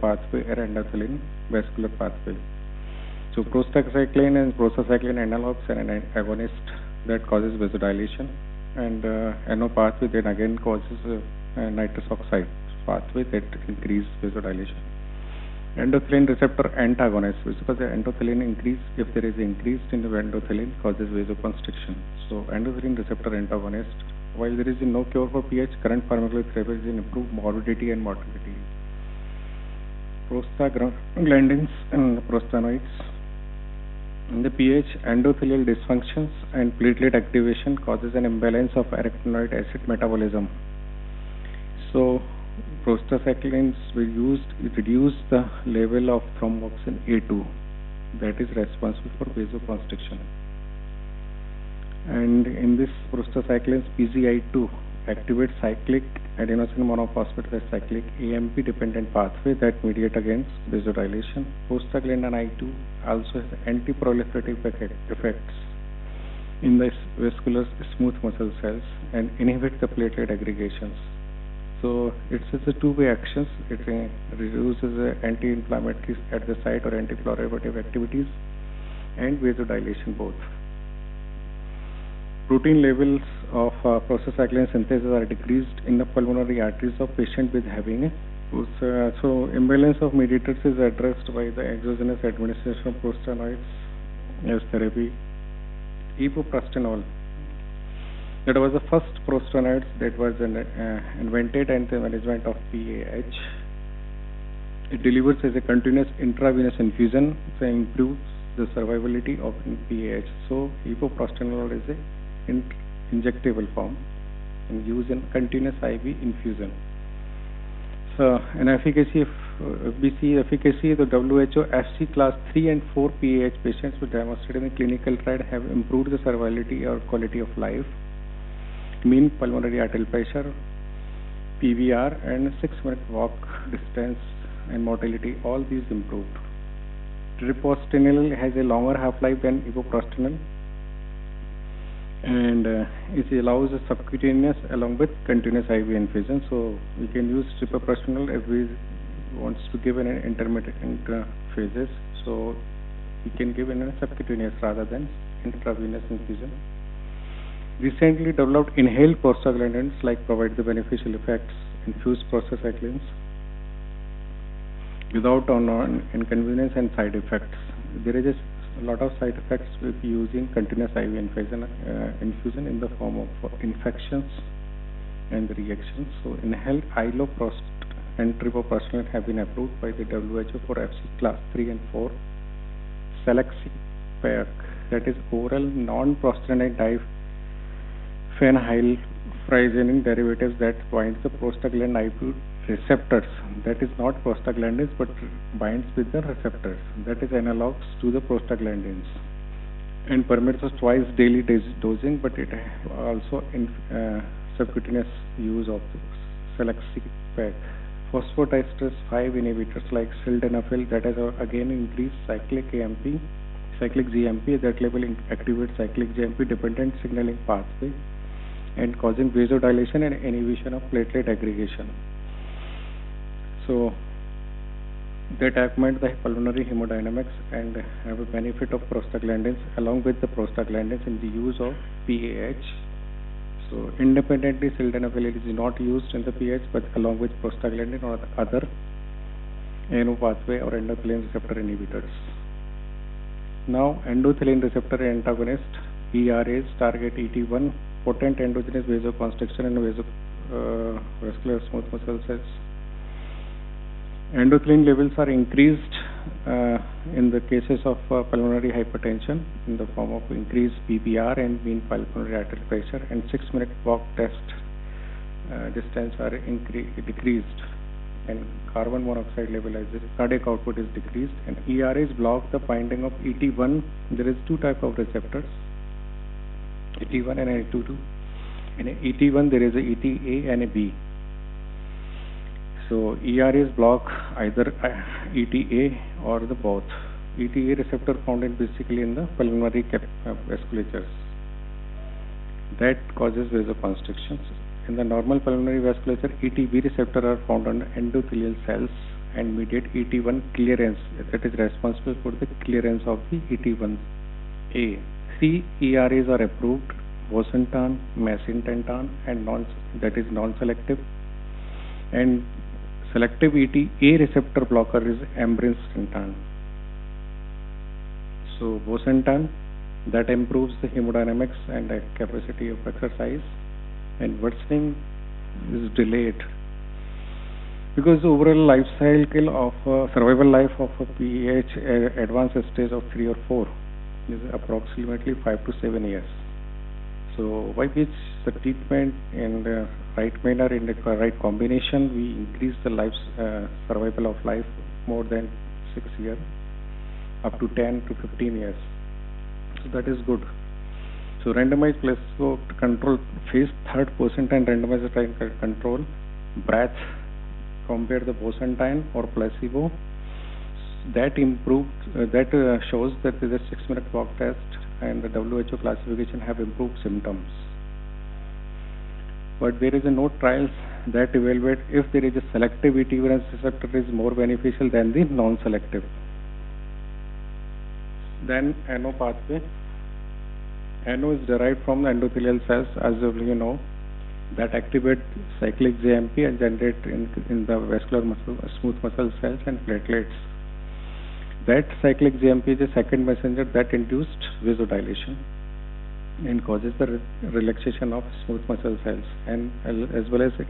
pathway or endothelin vascular pathway. So prostacyclin and prostacyclin analogs are an agonist that causes vasodilation, and NO pathway then again causes nitrous oxide pathway that increase vasodilation. Endothelin receptor antagonist, because the endothelin increase, if there is increase in the endothelin, causes vasoconstriction. So endothelin receptor antagonist. While there is no cure for PH, current pharmacotherapy is in improved morbidity and mortality. Prostaglandins and prostanoids. In the PH, endothelial dysfunctions and platelet activation causes an imbalance of arachidonic acid metabolism. So prostacyclins were used to reduce the level of thromboxane A2 that is responsible for vasoconstriction. And in this prostacyclins, PGI2 activates cyclic adenosine monophosphate with cyclic AMP dependent pathway that mediate against vasodilation. Prostaglandin I2 also has anti-proliferative effects in the vascular smooth muscle cells and inhibit the platelet aggregations. So it's a two-way actions. It reduces anti-inflammatory at the site or anti-proliferative activities and vasodilation both. Protein levels of prostacyclin synthesis are decreased in the pulmonary arteries of patients with having so imbalance of mediators is addressed by the exogenous administration of prostanoids as therapy. Epoprostenol, that was the first prostanoids that was invented in the management of PAH. It delivers as a continuous intravenous infusion, so improves the survivability of PAH. So epoprostenol is a injectable form and used in continuous IV infusion. So an efficacy, if we see efficacy, the WHO FC class 3 and 4 PAH patients who demonstrated in the clinical trial have improved the survivability or quality of life, mean pulmonary arterial pressure, PVR, and 6-minute walk distance and mortality. All these improved. Treprostinil has a longer half-life than epoprostenol, and it allows a subcutaneous along with continuous IV infusion. So we can use treprostinil if we want to give an intermittent phases. So we can give in a subcutaneous rather than intravenous infusion. Recently developed inhaled prostaglandins like provide the beneficial effects, infused prostacyclins without inconvenience and side effects. There is a lot of side effects with using continuous IV infusion in the form of infections and reactions. So inhaled iloprost and treprostinil have been approved by the WHO for FC class 3 and 4. Selexipag, that is oral non-prostanoid diphenhydramycin derivatives that binds the prostaglandin IP receptors. That is not prostaglandins but binds with the receptors. That is analogs to the prostaglandins and permits us twice daily dosing, but it also in subcutaneous use of Selexipag. Phosphodiesterase 5 inhibitors like sildenafil that has again increased cyclic AMP, cyclic GMP that level activates cyclic GMP dependent signaling pathway and causing vasodilation and inhibition of platelet aggregation. So that augment the pulmonary hemodynamics and have a benefit of prostaglandins along with the prostaglandins in the use of PAH. So independently sildenafil is not used in the PAH but along with prostaglandin or the other NO pathway or endothelin receptor inhibitors. Now endothelin receptor antagonist ERAs target ET1, potent endogenous vasoconstriction and vascular smooth muscle cells. Endothelin levels are increased in the cases of pulmonary hypertension in the form of increased PVR and mean pulmonary arterial pressure, and 6-minute walk test distance are decreased, and carbon monoxide level as cardiac output is decreased, and ERAs block the binding of ET1. There is two types of receptors, ET1 and ET2. In ET1 there is a ETA and a B. So ERAs block either ETA or the both. ETA receptor found in basically in the pulmonary vasculatures that causes vasoconstrictions. In the normal pulmonary vasculature, ETB receptor are found on endothelial cells and mediate ET1 clearance, that is responsible for the clearance of the ET1A. 3 ERAs are approved: bosentan, macitentan, and that is non-selective. And selective ETA receptor blocker is ambrisentan. So bosentan, that improves the hemodynamics and the capacity of exercise, and worsening is delayed because the overall life cycle of survival life of a PAH advanced stage of 3 or 4 is approximately 5 to 7 years. So by which the treatment in the right manner, in the right combination, we increase the survival of life more than 6 years, up to 10 to 15 years. So that is good. So randomized placebo control phase 3rd bosentan randomized trial control BRATH compare the bosentan or placebo. That improved, shows that the 6-minute walk test and the WHO classification have improved symptoms. But there is no trials that evaluate if there is a selective ET1 receptor is more beneficial than the non-selective. Then NO pathway. NO is derived from the endothelial cells, as you know, that activate cyclic GMP and generate in the vascular muscle, smooth muscle cells and platelets. That cyclic GMP is a second messenger that induced vasodilation and causes the relaxation of smooth muscle cells, and as well as it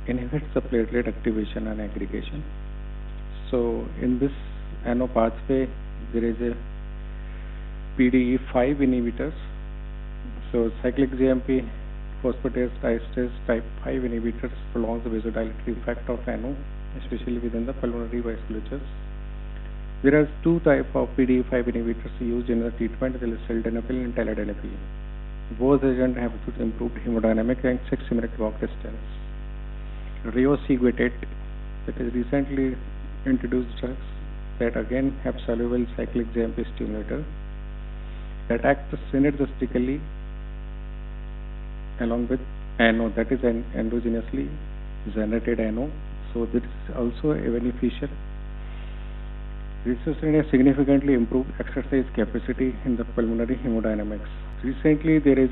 inhibits the platelet activation and aggregation. So in this NO pathway, there is a PDE5 inhibitors. So cyclic GMP phosphatase diestrase type 5 inhibitors prolongs the vasodilatory effect of NO, especially within the pulmonary vasculatures. There are 2 types of PDE5 inhibitors used in the treatment, sildenafil and teladanofil. Both agents have improved hemodynamic and 6-minute walk distance. Riociguatate, that is recently introduced drugs that again have soluble cyclic GMP stimulator that acts synergistically along with NO, that is an endogenously generated NO. So this is also a beneficial. Research has significantly improved exercise capacity in the pulmonary hemodynamics. Recently, there is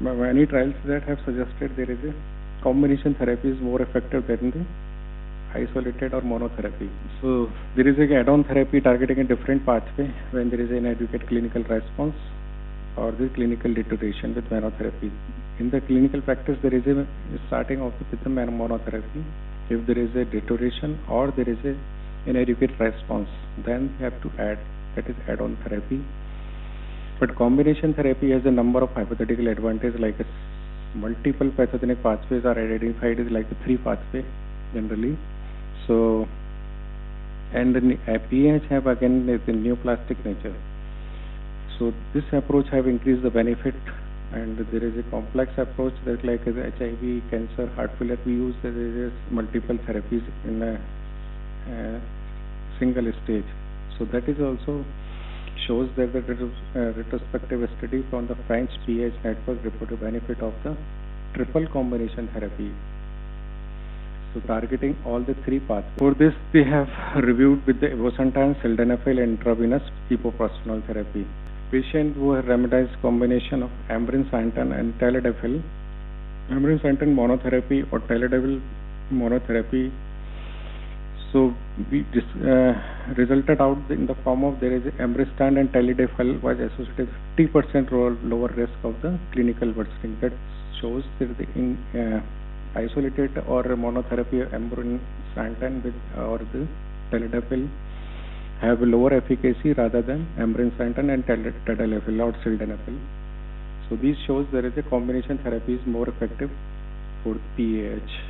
many trials that have suggested there is a combination therapy is more effective than the isolated or monotherapy. So there is an add-on therapy targeting a different pathway when there is an inadequate clinical response or the clinical deterioration with monotherapy. In the clinical practice, there is a starting off with the monotherapy. If there is a deterioration or there is a inadequate response, then you have to add, that is add-on therapy. But combination therapy has a number of hypothetical advantages, like multiple pathogenic pathways are identified as like a 3 pathway generally. So, and the PAH have again the neoplastic nature. So this approach have increased the benefit, and there is a complex approach that like HIV, cancer, heart failure, we use there is multiple therapies in a single stage. So that is also shows that the retrospective study from the French PAH network reported benefit of the triple combination therapy. So targeting all the 3 pathways. For this, they have reviewed with the bosentan, sildenafil, and intravenous epoprostenol therapy. Patients who have randomized combination of ambrisentan and teladanofil, ambrisentan monotherapy or teladanofil monotherapy. So we resulted out in the form of there is ambrisentan and teladanofil was associated with 50% lower risk of the clinical worsening. That shows that the isolated or monotherapy ambrisentan with or the teladanofil have lower efficacy rather than ambrisentan and teladanofil or sildenafil. So this shows there is a combination therapy is more effective for PAH.